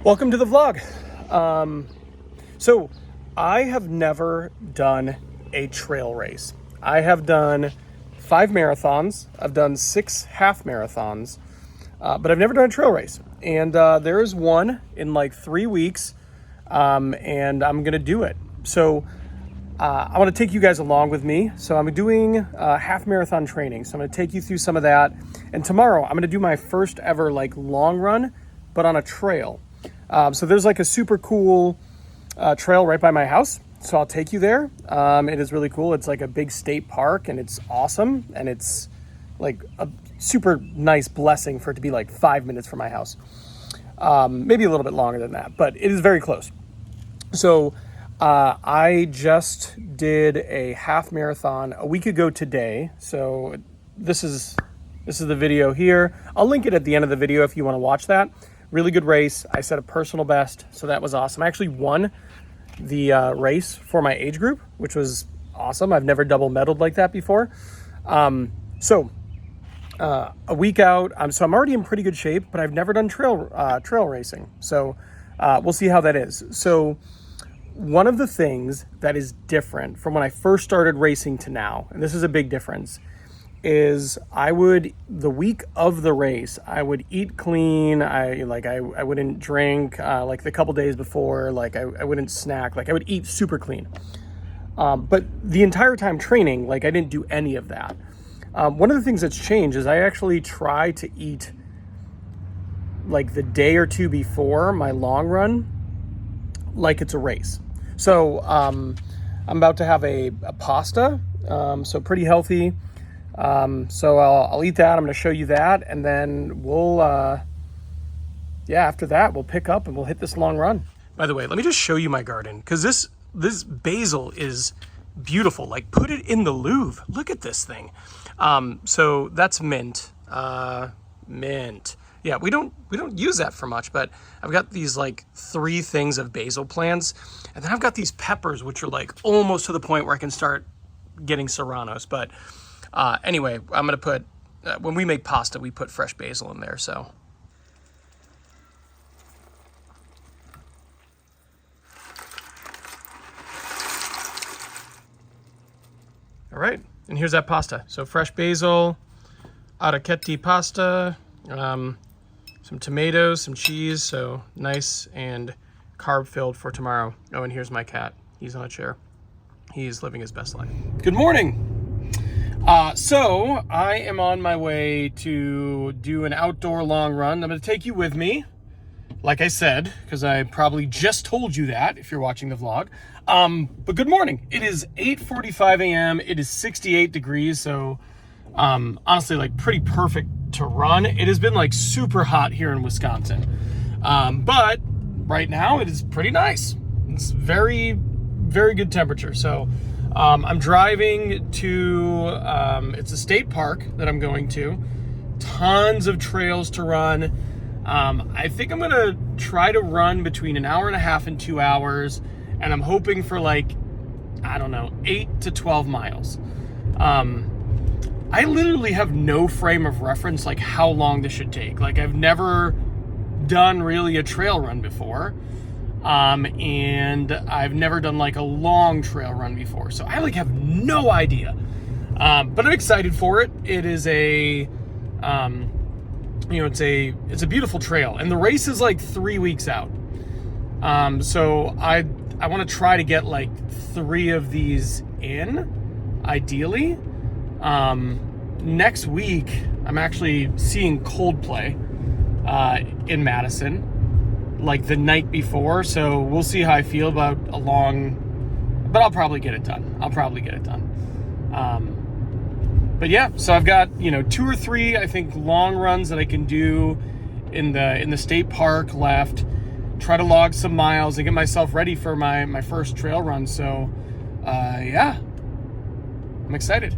Welcome to the vlog. So I have never done a trail race. I have done 5 marathons. I've done 6 half marathons, but I've never done a trail race. And there is one in like 3 weeks, and I'm gonna do it. So I want to take you guys along with me. So I'm doing half marathon training. So I'm going to take you through some of that. And tomorrow I'm going to do my first ever like long run, but on a trail. So there's like a super cool trail right by my house. So I'll take you there. It is really cool. It's like a big state park and it's awesome. And it's like a super nice blessing for it to be like 5 minutes from my house. Maybe a little bit longer than that, but it is very close. So I just did a half marathon a week ago today. So this is the video here. I'll link it at the end of the video if you want to watch that. Really good race. I set a personal best, so that was awesome. I actually won the race for my age group, which was awesome. I've never double medaled like that before. A week out, so I'm already in pretty good shape, but I've never done trail racing. So we'll see how that is. So one of the things that is different from when I first started racing to now, and this is a big difference, is the week of the race, I would eat clean. I wouldn't drink like the couple days before, like I wouldn't snack, like I would eat super clean. But the entire time training, like I didn't do any of that. One of the things that's changed is I actually try to eat like the day or two before my long run, like it's a race. So I'm about to have a pasta, so pretty healthy. So I'll eat that. I'm going to show you that, and then we'll after that we'll pick up and we'll hit this long run. By the way, let me just show you my garden, because this basil is beautiful. Like, put it in the Louvre. Look at this thing. So that's mint. Mint. Yeah, we don't use that for much, but I've got these like 3 things of basil plants, and then I've got these peppers, which are like almost to the point where I can start getting serranos. But anyway, I'm gonna put, when we make pasta, we put fresh basil in there, so. All right, and here's that pasta. So fresh basil, arrocchetti pasta, some tomatoes, some cheese, so nice and carb filled for tomorrow. Oh, and here's my cat. He's on a chair. He's living his best life. Good morning. So I am on my way to do an outdoor long run. I'm going to take you with me, like I said, because I probably just told you that if you're watching the vlog. But good morning. It is 8:45 a.m. It is 68 degrees, so honestly, like pretty perfect to run. It has been like super hot here in Wisconsin, but right now it is pretty nice. It's very, very good temperature. So I'm driving to, it's a state park that I'm going to. Tons of trails to run. I think I'm gonna try to run between an hour and a half and 2 hours, and I'm hoping for like, I don't know, 8 to 12 miles. I literally have no frame of reference like how long this should take. Like, I've never done really a trail run before. And I've never done like a long trail run before. So I like have no idea. But I'm excited for it. It is it's a beautiful trail, and the race is like 3 weeks out. So I want to try to get like 3 of these in, ideally. Next week, I'm actually seeing Coldplay in Madison, like the night before. So we'll see how I feel about but I'll probably get it done. But yeah, so I've got 2 or 3, I think, long runs that I can do in the state park left. Try to log some miles and get myself ready for my first trail run. So yeah, I'm excited.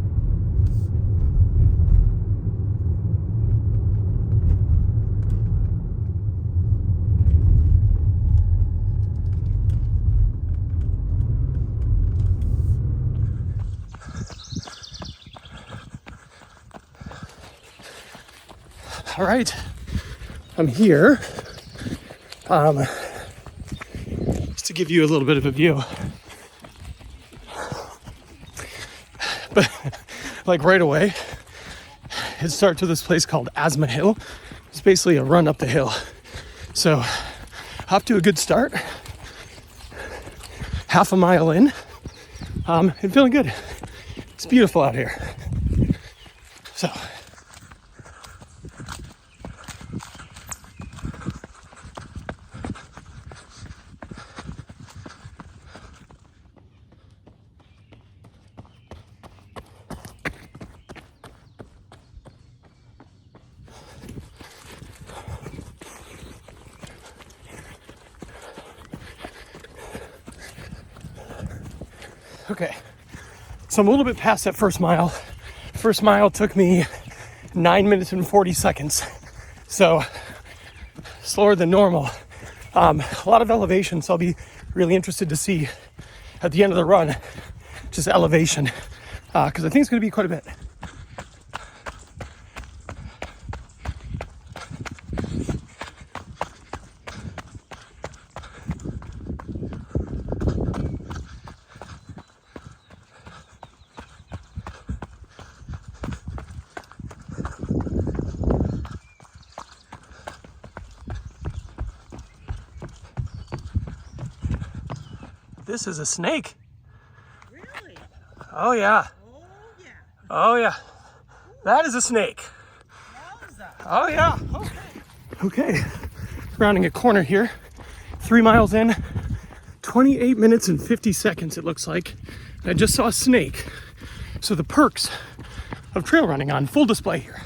All right, I'm here. Just to give you a little bit of a view. But like right away, it starts with this place called Asthma Hill. It's basically a run up the hill. So off to a good start. Half a mile in, and feeling good. It's beautiful out here. So. Okay, so I'm a little bit past that first mile. First mile took me 9 minutes and 40 seconds. So slower than normal. A lot of elevation, so I'll be really interested to see at the end of the run, just elevation, because I think it's gonna be quite a bit. This is a snake. Really? Oh yeah. Oh yeah. Oh yeah. That is a snake. Wowza. Oh yeah. Okay. Rounding a corner here. 3 miles in. 28 minutes and 50 seconds it looks like. And I just saw a snake. So the perks of trail running on full display here.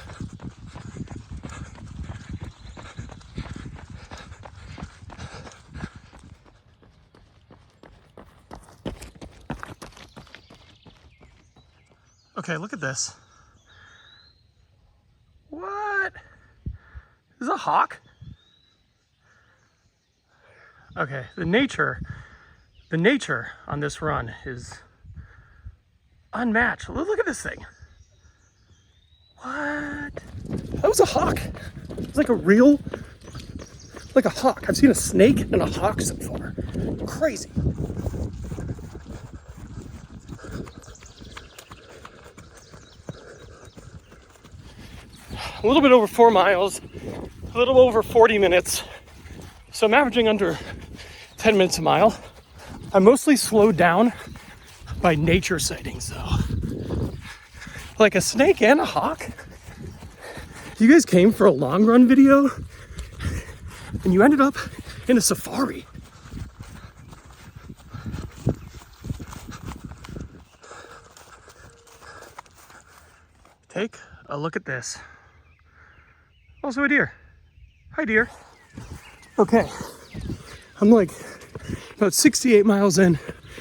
Okay, look at this. What? Is a hawk? Okay, the nature on this run is unmatched. Look at this thing. What? That was a hawk. It's like a real, like a hawk. I've seen a snake and a hawk so far. Crazy. A little bit over 4 miles, a little over 40 minutes. So I'm averaging under 10 minutes a mile. I'm mostly slowed down by nature sightings though. Like a snake and a hawk. You guys came for a long run video and you ended up in a safari. Take a look at this. Also a deer. Hi, deer. Okay, I'm like about 68 miles in,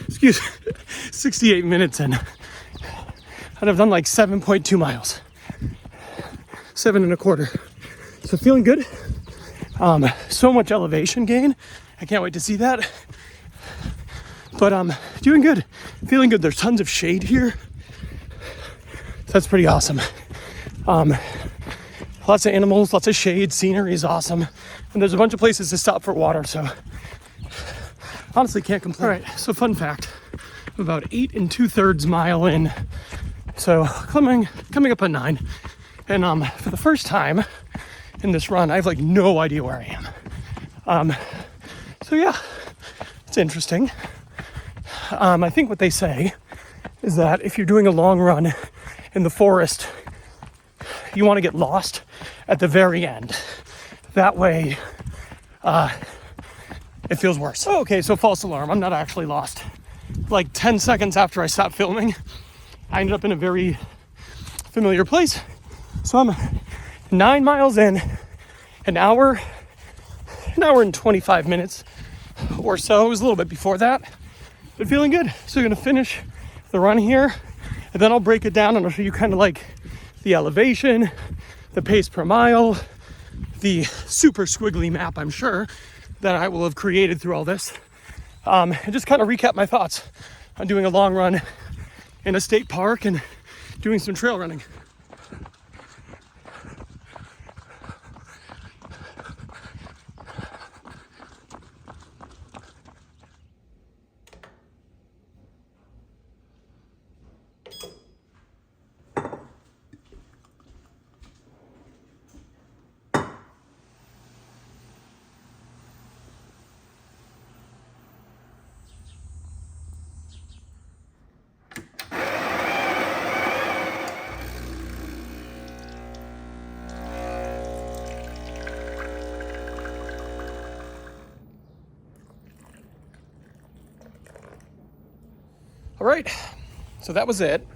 68 minutes in, and I've done like 7.2 miles, 7.25. So feeling good. So much elevation gain. I can't wait to see that. But doing good, feeling good. There's tons of shade here. So that's pretty awesome. Lots of animals, lots of shade, scenery is awesome. And there's a bunch of places to stop for water, so honestly can't complain. All right, so fun fact, I'm about 8 2/3 mile in. So coming up on 9. And for the first time in this run, I have like no idea where I am. So yeah, it's interesting. I think what they say is that if you're doing a long run in the forest, you want to get lost at the very end. That way, it feels worse. Oh, okay, so false alarm. I'm not actually lost. Like 10 seconds after I stopped filming, I ended up in a very familiar place. So I'm 9 miles in, an hour and 25 minutes or so. It was a little bit before that, but feeling good. So I'm gonna finish the run here, and then I'll break it down and I'll show you kind of like the elevation, the pace per mile, the super squiggly map, I'm sure, that I will have created through all this. And just kind of recap my thoughts on doing a long run in a state park and doing some trail running. All right, so that was it.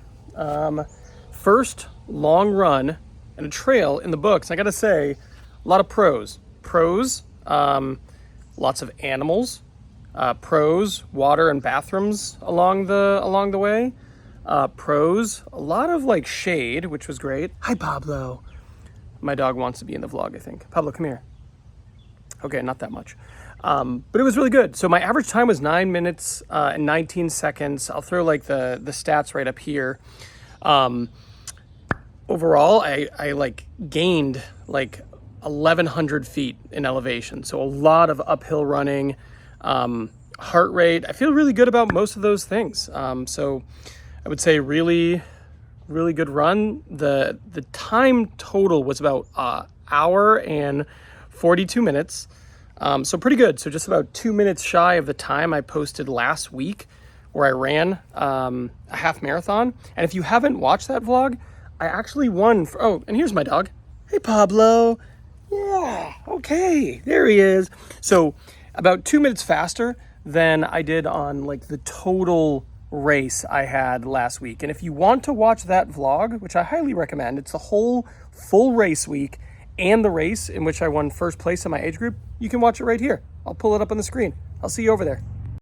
First long run and a trail in the books. I gotta say, a lot of pros. Pros, lots of animals. Pros, water and bathrooms along the way. Pros, a lot of like shade, which was great. Hi, Pablo. My dog wants to be in the vlog, I think. Pablo, come here. Okay, not that much. But it was really good. So my average time was 9 minutes and 19 seconds. I'll throw like the stats right up here. Overall, I like gained like 1,100 feet in elevation. So a lot of uphill running, heart rate. I feel really good about most of those things. So I would say really good run. The time total was about hour and 42 minutes. So pretty good. So just about 2 minutes shy of the time I posted last week where I ran a half marathon. And if you haven't watched that vlog, I actually won. Oh, and here's my dog. Hey, Pablo. Yeah, okay, there he is. So about 2 minutes faster than I did on like the total race I had last week. And if you want to watch that vlog, which I highly recommend, it's the whole full race week and the race in which I won first place in my age group, you can watch it right here. I'll pull it up on the screen. I'll see you over there.